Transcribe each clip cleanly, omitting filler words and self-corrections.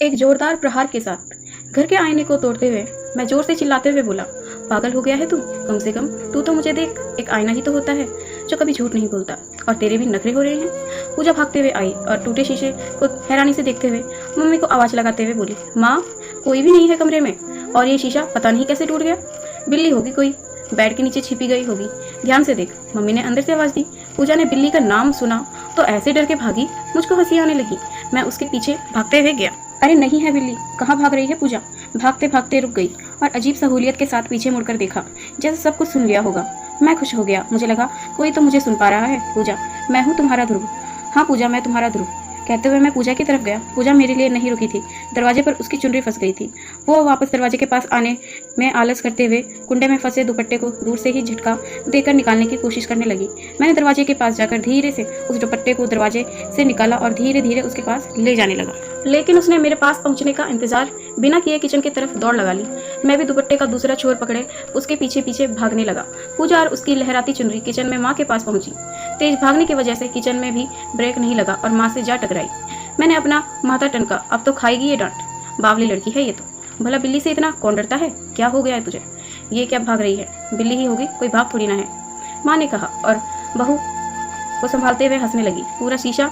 एक जोरदार प्रहार के साथ घर के आईने को तोड़ते हुए मैं जोर से चिल्लाते हुए बोला, पागल हो गया है तू? कम से कम तू तो मुझे देख, एक आईना ही तो होता है जो कभी झूठ नहीं बोलता, और तेरे भी नखरे हो रहे हैं। पूजा भागते हुए आई और टूटे शीशे को हैरानी से देखते हुए मम्मी को आवाज़ लगाते हुए बोली, माँ कोई भी नहीं है कमरे में, और ये शीशा पता नहीं कैसे टूट गया। बिल्ली होगी कोई, बेड के नीचे छिपी गई होगी, ध्यान से देख। मम्मी ने अंदर से आवाज़ दी। पूजा ने बिल्ली का नाम सुना तो ऐसे डर के भागी, मुझको हंसी आने लगी। मैं उसके पीछे भागते हुए गया। अरे नहीं है बिल्ली, कहाँ भाग रही है पूजा? भागते भागते रुक गई और अजीब सहूलियत के साथ पीछे मुड़कर देखा, जैसे सब कुछ सुन लिया होगा। मैं खुश हो गया, मुझे लगा कोई तो मुझे सुन पा रहा है। पूजा, मैं हूँ तुम्हारा ध्रुव। हाँ पूजा, मैं तुम्हारा ध्रुव, कहते हुए मैं पूजा की तरफ गया। पूजा मेरे लिए नहीं रुकी थी, दरवाजे पर उसकी चुनरी फंस गई थी। वो वापस दरवाजे के पास आने में आलस करते हुए कुंडे में फंसे दुपट्टे को दूर से ही झटका देकर निकालने की कोशिश करने लगी। मैंने दरवाजे के पास जाकर धीरे से उस दुपट्टे को दरवाजे से निकाला और धीरे धीरे उसके पास ले जाने लगा, लेकिन उसने मेरे पास पहुंचने का इंतजार बिना किए किचन की तरफ दौड़ लगा ली। मैं भी दुपट्टे का दूसरा छोर पकड़े उसके पीछे पीछे भागने लगा। पूजा और उसकी लहराती चुनरी किचन में माँ के पास पहुंची। तेज भागने की वजह से किचन में भी ब्रेक नहीं लगा और माँ से जा टकराई। मैंने अपना माथा टनका, अब तो खाएगी ये डांट, बावली लड़की है ये तो। भला बिल्ली से इतना कौन डरता है? क्या हो गया है तुझे? ये क्या भाग रही है? बिल्ली ही होगी, कोई भाग थोड़ी ना है, माँ ने कहा और बहू को संभालते हुए हंसने लगी। पूरा शीशा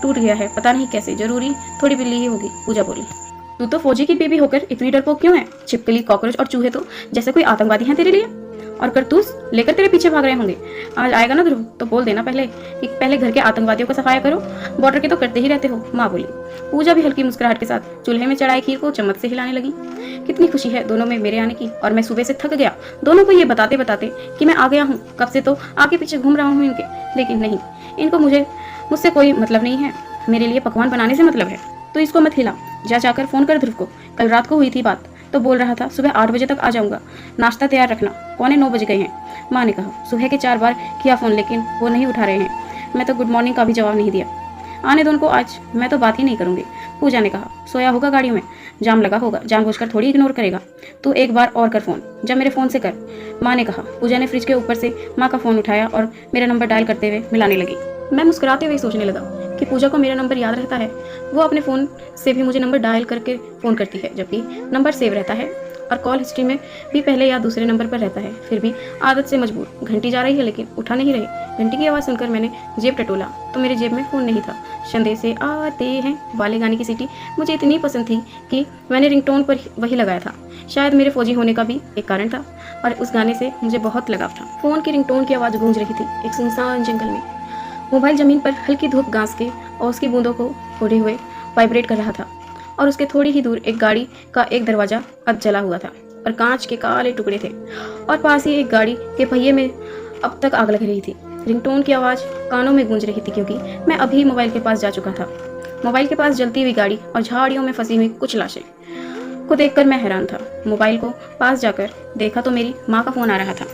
टूट गया है, पता नहीं कैसे, जरूरी थोड़ी बिल्ली ही होगी। पूजा बोली, तू तो फौजी की बेबी होकर इतनी डरपोक क्यों है? छिपकली, कॉकरोच और चूहे तो जैसे कोई आतंकवादी हैं तेरे लिए, और करतूस लेकर तेरे पीछे भाग रहे होंगे। आज आएगा ना ध्रुव तो बोल देना पहले कि पहले घर के आतंकवादियों का सफाया करो, बॉर्डर के तो करते ही रहते हो, माँ बोली। पूजा भी हल्की मुस्कुराहट के साथ चूल्हे में चढ़ाई खीर को चम्मच से हिलाने लगी। कितनी खुशी है दोनों में मेरे आने की, और मैं सुबह से थक गया दोनों को ये बताते बताते कि मैं आ गया हूँ। कब से तो आगे पीछे घूम रहा हूँ इनके, लेकिन नहीं, इनको मुझसे कोई मतलब नहीं है, मेरे लिए पकवान बनाने से मतलब है। तो इसको मत हिला, जा जाकर फोन कर ध्रुव को। कल रात को हुई थी बात तो बोल रहा था सुबह 8 बजे तक आ जाऊंगा, नाश्ता तैयार रखना। 8:45 बज गए हैं, माँ ने कहा। सुबह के 4 बार किया फ़ोन लेकिन वो नहीं उठा रहे हैं। मैं तो गुड मॉर्निंग का भी जवाब नहीं दिया। आने दो उनको आज, मैं तो बात ही नहीं करूंगी, पूजा ने कहा। सोया होगा गाड़ियों में, जाम लगा होगा, जानबूझकर थोड़ी इग्नोर करेगा। तू एक बार और कर फ़ोन, जब मेरे फ़ोन से कर, माँ ने कहा। पूजा ने फ्रिज के ऊपर से माँ का फ़ोन उठाया और मेरा नंबर डायल करते हुए मिलाने लगी। मैं मुस्कुराते हुए सोचने लगा कि पूजा को मेरा नंबर याद रहता है। वो अपने फ़ोन से भी मुझे नंबर डायल करके फ़ोन करती है, जबकि नंबर सेव रहता है और कॉल हिस्ट्री में भी पहले या दूसरे नंबर पर रहता है। फिर भी आदत से मजबूर घंटी जा रही है लेकिन उठा नहीं रही। घंटी की आवाज़ सुनकर मैंने जेब टटोला तो मेरे जेब में फ़ोन नहीं था। संदेशे आते हैं वाले गाने की सीटी मुझे इतनी पसंद थी कि मैंने रिंगटोन पर वही लगाया था। शायद मेरे फौजी होने का भी एक कारण था और उस गाने से मुझे बहुत लगाव था। फ़ोन की रिंगटोन की आवाज़ गूंज रही थी एक सुनसान जंगल में। मोबाइल ज़मीन पर हल्की धूप घास के और उसकी बूंदों को ओढ़े हुए वाइब्रेट कर रहा था, और उसके थोड़ी ही दूर एक गाड़ी का एक दरवाज़ा अध जला हुआ था और कांच के काले टुकड़े थे, और पास ही एक गाड़ी के पहिए में अब तक आग लग रही थी। रिंगटोन की आवाज़ कानों में गूंज रही थी क्योंकि मैं अभी मोबाइल के पास जा चुका था। मोबाइल के पास जलती हुई गाड़ी और झाड़ियों में फंसी हुई कुछ लाशें को देखकर मैं हैरान था। मोबाइल को पास जाकर देखा तो मेरी माँ का फ़ोन आ रहा था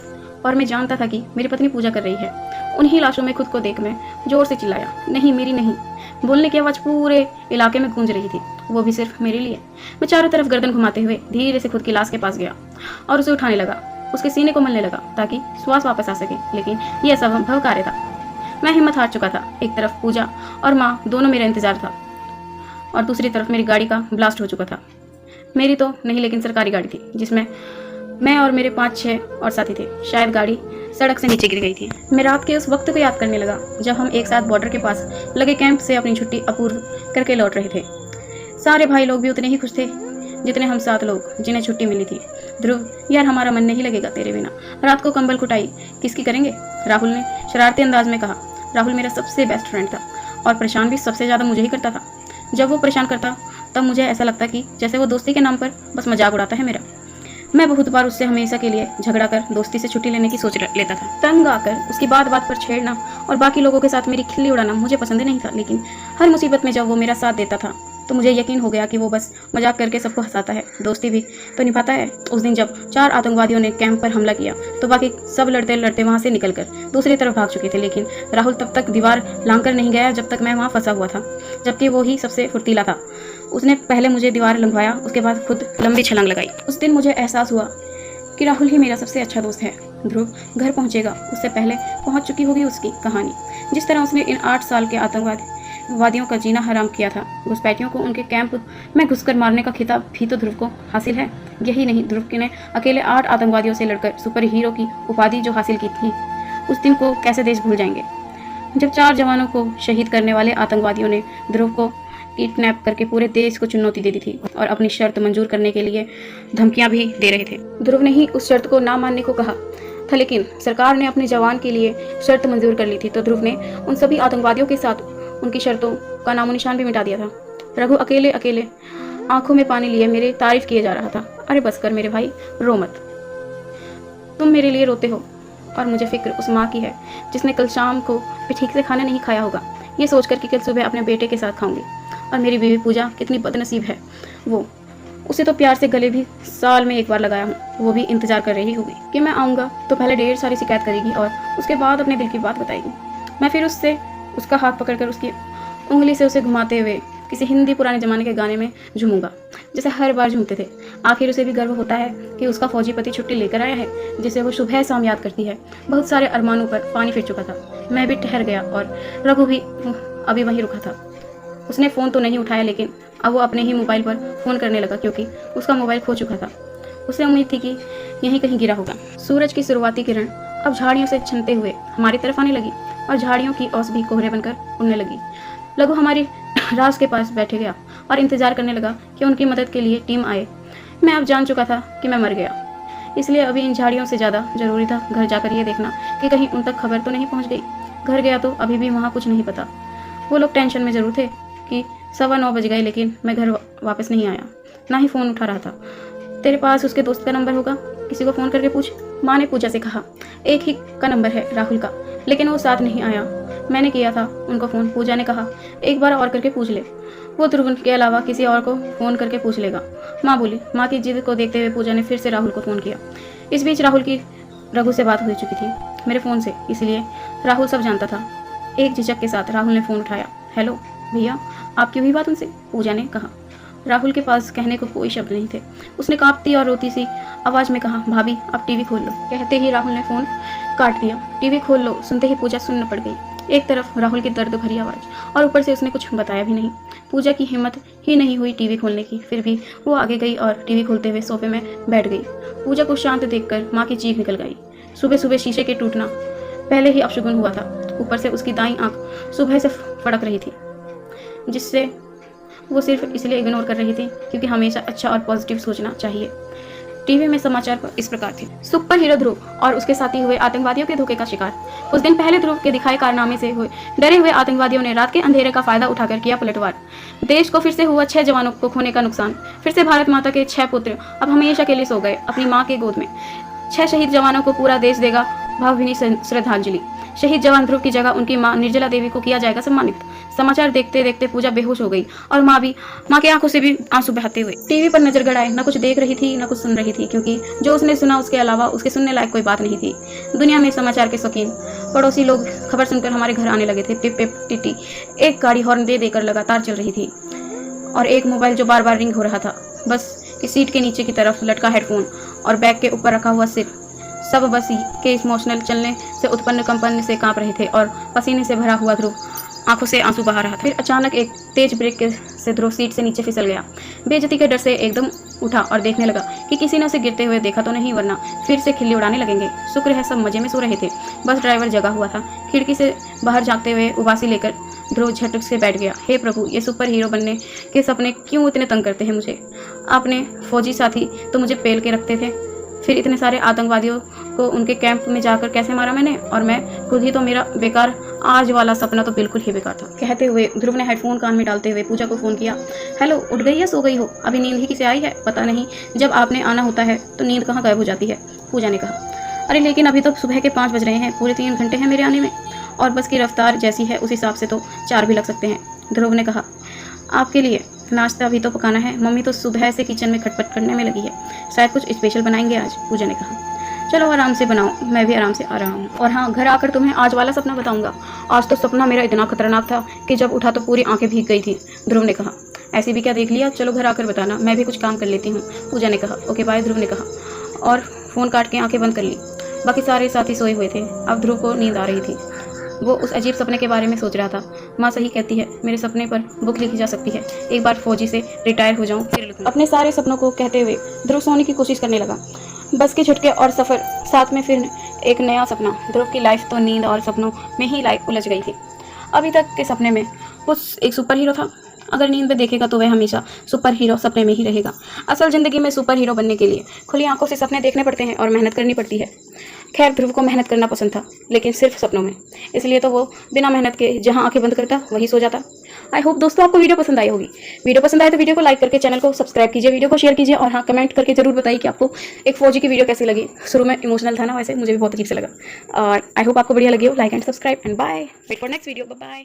और मैं जानता था कि मेरी पत्नी पूजा कर रही है। उन्हीं लाशों में खुद को देख मैं जोर से चिल्लाया, नहीं मेरी नहीं। बोलने की आवाज़ पूरे इलाके में गूंज रही थी, वो भी सिर्फ मेरे लिए। मैं चारों तरफ गर्दन घुमाते हुए धीरे से खुद की लाश के पास गया और उसे उठाने लगा, उसके सीने को मलने लगा ताकि श्वास वापस आ सके, लेकिन यह असंभव कार्य था। मैं हिम्मत हार चुका था। एक तरफ पूजा और माँ दोनों मेरा इंतजार था और दूसरी तरफ मेरी गाड़ी का ब्लास्ट हो चुका था। मेरी तो नहीं लेकिन सरकारी गाड़ी थी जिसमें मैं और मेरे 5-6 और साथी थे। शायद गाड़ी सड़क से नीचे गिर गई थी। मैं रात के उस वक्त को याद करने लगा जब हम एक साथ बॉर्डर के पास लगे कैंप से अपनी छुट्टी अपूर्व करके लौट रहे थे। सारे भाई लोग भी उतने ही खुश थे जितने हम 7 लोग जिन्हें छुट्टी मिली थी। ध्रुव, यार हमारा मन नहीं लगेगा तेरे बिना। रात को कंबल कुटाई किसकी करेंगे? राहुल ने शरारती अंदाज में कहा। राहुल मेरा सबसे बेस्ट फ्रेंड था और परेशान भी सबसे ज़्यादा मुझे ही करता था। जब वो परेशान करता तब मुझे ऐसा लगता कि जैसे वो दोस्ती के नाम पर बस मजाक उड़ाता है मेरा। मैं बहुत बार उससे हमेशा के लिए झगड़ा कर दोस्ती से छुट्टी लेने की सोच लेता था। तंग आकर उसकी बात बात पर छेड़ना और बाकी लोगों के साथ मेरी खिल्ली उड़ाना मुझे पसंद नहीं था, लेकिन हर मुसीबत में जब वो मेरा साथ देता था तो मुझे यकीन हो गया कि वो बस मजाक करके सबको हंसाता है, दोस्ती भी तो निभाता है। उस दिन जब 4 आतंकवादियों ने कैंप पर हमला किया तो बाकी सब लड़ते लड़ते वहाँ से निकलकर दूसरी तरफ भाग चुके थे, लेकिन राहुल तब तक दीवार लांघकर नहीं गया जब तक मैं वहाँ फंसा हुआ था, जबकि वो ही सबसे फुर्तीला था। उसने पहले मुझे दीवार लंघवाया, उसके बाद खुद लंबी छलांग लगाई। उस दिन मुझे एहसास हुआ कि राहुल ही मेरा सबसे अच्छा दोस्त है। ध्रुव घर पहुंचेगा, उससे पहले पहुंच चुकी होगी उसकी कहानी। जिस तरह उसने इन 8 साल के आतंकवाद वादियों का जीना हराम किया था। घुसपैठियों को उनके कैंप में घुसकर मारने का खिताब भी तो ध्रुव को हासिल है। यही नहीं, ध्रुव ने अकेले 8 आतंकवादियों से लड़कर सुपर हीरो की उपाधि जो हासिल की थी, उस दिन को कैसे देश भूल जाएंगे जब 4 जवानों को शहीद करने वाले आतंकवादियों ने ध्रुव को किडनैप करके पूरे देश को चुनौती दे दी थी और अपनी शर्त मंजूर करने के लिए धमकियां भी दे रहे थे। ध्रुव ने ही उस शर्त को ना मानने को कहा था, लेकिन सरकार ने अपने जवान के लिए शर्त मंजूर कर ली थी, तो ध्रुव ने उन सभी आतंकवादियों के साथ उनकी शर्तों का नामो निशान भी मिटा दिया था। रघु अकेले अकेले आंखों में पानी लिए मेरे तारीफ किए जा रहा था। अरे बस कर मेरे भाई, रो मत। तुम मेरे लिए रोते हो और मुझे फिक्र उस माँ की है जिसने कल शाम को भी ठीक से खाना नहीं खाया होगा, ये सोचकर कि कल सुबह अपने बेटे के साथ खाऊंगी। और मेरी बीवी पूजा कितनी बदनसीब है, वो उसे तो प्यार से गले भी साल में एक बार लगाया हूँ, वो भी इंतजार कर रही होगी कि मैं आऊँगा तो पहले ढेर सारी शिकायत करेगी और उसके बाद अपने दिल की बात बताएगी। मैं फिर उसका हाथ पकड़कर उसकी उंगली से उसे घुमाते हुए किसी हिंदी पुराने ज़माने के गाने में झूमूंगा, जैसे हर बार झूमते थे। आखिर उसे भी गर्व होता है कि उसका फौजी पति छुट्टी लेकर आया है, जिसे वो सुबह शाम याद करती है। बहुत सारे अरमानों पर पानी फिर चुका था। मैं भी ठहर गया और रघु भी अभी वहीं रुका था। उसने फ़ोन तो नहीं उठाया, लेकिन अब वो अपने ही मोबाइल पर फ़ोन करने लगा क्योंकि उसका मोबाइल खो चुका था। उसे उम्मीद थी कि यहीं कहीं गिरा होगा। सूरज की शुरुआती किरण अब झाड़ियों से छनते हुए हमारी तरफ आने लगी और झाड़ियों की औस भी कोहरे बनकर उड़ने लगी। लघु हमारी राज के पास बैठे गया और इंतजार करने लगा कि उनकी मदद के लिए टीम आए। मैं अब जान चुका था कि मैं मर गया, इसलिए अभी इन झाड़ियों से ज़्यादा ज़रूरी था घर जाकर ये देखना कि कहीं उन तक खबर तो नहीं पहुंच गई। घर गया तो अभी भी वहाँ कुछ नहीं पता। वो लोग टेंशन में ज़रूर थे कि 9:15 बज गए, लेकिन मैं घर वापस नहीं आया, ना ही फ़ोन उठा रहा था। तेरे पास उसके दोस्त का नंबर होगा, किसी को फ़ोन करके पूछ। माँ ने पूजा से कहा। एक ही का नंबर है, राहुल का, लेकिन वो साथ नहीं आया। मैंने किया था उनको फ़ोन। पूजा ने कहा एक बार और करके पूछ ले, वो ध्रुव के अलावा किसी और को फ़ोन करके पूछ लेगा, माँ बोली। माँ की जिद को देखते हुए पूजा ने फिर से राहुल को फ़ोन किया। इस बीच राहुल की रघु से बात हो चुकी थी मेरे फ़ोन से, इसलिए राहुल सब जानता था। एक झिझक के साथ राहुल ने फ़ोन उठाया। हेलो भैया, आपकी हुई बात उनसे? पूजा ने कहा। राहुल के पास कहने को कोई शब्द नहीं थे। उसने कांपती और रोती सी आवाज़ में कहा, भाभी आप टीवी खोल लो। कहते ही राहुल ने फ़ोन काट दिया। टीवी खोल लो सुनते ही पूजा सुन्न पड़ गई। एक तरफ राहुल की दर्द भरी आवाज़ और ऊपर से उसने कुछ बताया भी नहीं। पूजा की हिम्मत ही नहीं हुई टीवी खोलने की, फिर भी वो आगे गई और टीवी खोलते हुए सोफे में बैठ गई। पूजा को शांत देखकर माँ की चीख निकल गई। सुबह सुबह शीशे के टूटना पहले ही अपशगुन हुआ था, ऊपर से उसकी दाईं आंख सुबह से फड़क रही थी, जिससे वो सिर्फ इसलिए इग्नोर कर रही थी क्योंकि हमेशा अच्छा और पॉजिटिव सोचना चाहिए। टीवी में समाचार इस प्रकार थे। सुपर हीरो ध्रुव और उसके साथी हुए आतंकवादियों के धोखे का शिकार। कुछ दिन पहले ध्रुव के दिखाए कारनामे से हुए डरे हुए आतंकवादियों ने रात के अंधेरे का फायदा उठाकर किया पलटवार। देश को फिर से हुआ 6 जवानों को खोने का नुकसान। फिर से भारत माता के 6 पुत्र अब हमेशा के लिए सो गए अपनी माँ के गोद में। 6 शहीद जवानों को पूरा देश देगा भावभीनी श्रद्धांजलि। शहीद जवान ध्रुव की जगह उनकी मां निर्जला देवी को किया जाएगा सम्मानित। समाचार देखते देखते पूजा बेहोश हो गई और माँ की आंखों से भी आंसू बहाते हुए टीवी पर नजर गड़ाए न कुछ देख रही थी न कुछ सुन रही थी, क्योंकि जो उसने सुना उसके अलावा उसके सुनने लायक कोई बात नहीं थी। दुनिया में समाचार के शौकीन पड़ोसी लोग खबर सुनकर हमारे घर आने लगे थे। टिप टिप टिटी एक गाड़ी हॉर्न दे देकर लगातार चल रही थी और एक मोबाइल जो बार बार रिंग हो रहा था। बस की सीट के नीचे की तरफ लटका हेडफोन और बैग के ऊपर रखा हुआ सिर, सब बस के इमोशनल चलने से उत्पन्न कंपन से कांप रहे थे और पसीने से भरा हुआ ध्रुव आंखों से आंसू बहा रहा था। फिर अचानक एक तेज ब्रेक से ध्रुव सीट से नीचे फिसल गया। बेइज्जती के डर से एकदम उठा और देखने लगा कि किसी ने उसे गिरते हुए देखा तो नहीं, वरना फिर से खिल्ली उड़ाने लगेंगे। शुक्र है सब मजे में सो रहे थे, बस ड्राइवर जगा हुआ था। खिड़की से बाहर झांकते हुए उबासी लेकर ध्रुव झटक से बैठ गया। हे प्रभु, ये सुपर हीरो बनने के सपने क्यों इतने तंग करते हैं मुझे? आपने फौजी साथी तो मुझे पेल के रखते थे, फिर इतने सारे आतंकवादियों को उनके कैंप में जाकर कैसे मारा मैंने, और मैं खुद ही तो मेरा बेकार आज वाला सपना तो बिल्कुल ही बेकार था। कहते हुए ध्रुव ने हेडफोन कान में डालते हुए पूजा को फ़ोन किया। हेलो, उठ गई या सो गई हो? अभी नींद ही किसे आई है पता नहीं, जब आपने आना होता है तो नींद कहाँ गायब हो जाती है, पूजा ने कहा। अरे लेकिन अभी तो सुबह के 5 बज रहे हैं, पूरे 3 घंटे हैं मेरे आने में, और बस की रफ्तार जैसी है उस हिसाब से तो 4 भी लग सकते हैं, ध्रुव ने कहा। आपके लिए नाश्ता भी तो पकाना है, मम्मी तो सुबह से किचन में खटपट करने में लगी है, शायद कुछ स्पेशल बनाएंगे आज, पूजा ने कहा। चलो आराम से बनाओ, मैं भी आराम से आ रहा हूँ, और हाँ घर आकर तुम्हें आज वाला सपना बताऊंगा। आज तो सपना मेरा इतना खतरनाक था कि जब उठा तो पूरी आंखें भीग गई थी, ध्रुव ने कहा। ऐसे भी क्या देख लिया, चलो घर आकर बताना, मैं भी कुछ काम कर लेती हूँ, पूजा ने कहा। ओके बाय, ध्रुव ने कहा और फ़ोन काट के आंखें बंद कर ली। बाकी सारे साथी सोए हुए थे, अब ध्रुव को नींद आ रही थी। वो उस अजीब सपने के बारे में सोच रहा था। माँ सही कहती है, मेरे सपने पर बुक लिखी जा सकती है। एक बार फौजी से रिटायर हो जाऊँ फिर लिखूँ। अपने सारे सपनों को कहते हुए ध्रुव सोने की कोशिश करने लगा। बस के झटके और सफ़र, साथ में फिर एक नया सपना। ध्रुव की लाइफ तो नींद और सपनों में ही लाइफ उलझ गई थी। अभी तक के सपने में वो एक सुपर हीरो था। अगर नींद में देखेगा तो वह हमेशा सुपर हीरो सपने में ही रहेगा। असल ज़िंदगी में सुपर हीरो बनने के लिए खुली आंखों से सपने देखने पड़ते हैं और मेहनत करनी पड़ती है। खैर, ध्रुव को मेहनत करना पसंद था, लेकिन सिर्फ सपनों में। इसलिए तो वो बिना मेहनत के जहां आंखें बंद करता वहीं सो जाता। आई होप दोस्तों आपको वीडियो पसंद आई होगी। वीडियो पसंद आए तो वीडियो को लाइक करके चैनल को सब्सक्राइब कीजिए, वीडियो को शेयर कीजिए और हाँ, कमेंट करके जरूर बताइए कि आपको एक फौजी की वीडियो कैसी लगी। शुरू में इमोशनल था ना, वैसे मुझे भी बहुत अजीब से लगा। और आई होप आपको बढ़िया लगी हो। Like and subscribe and bye. Wait for next video. Bye.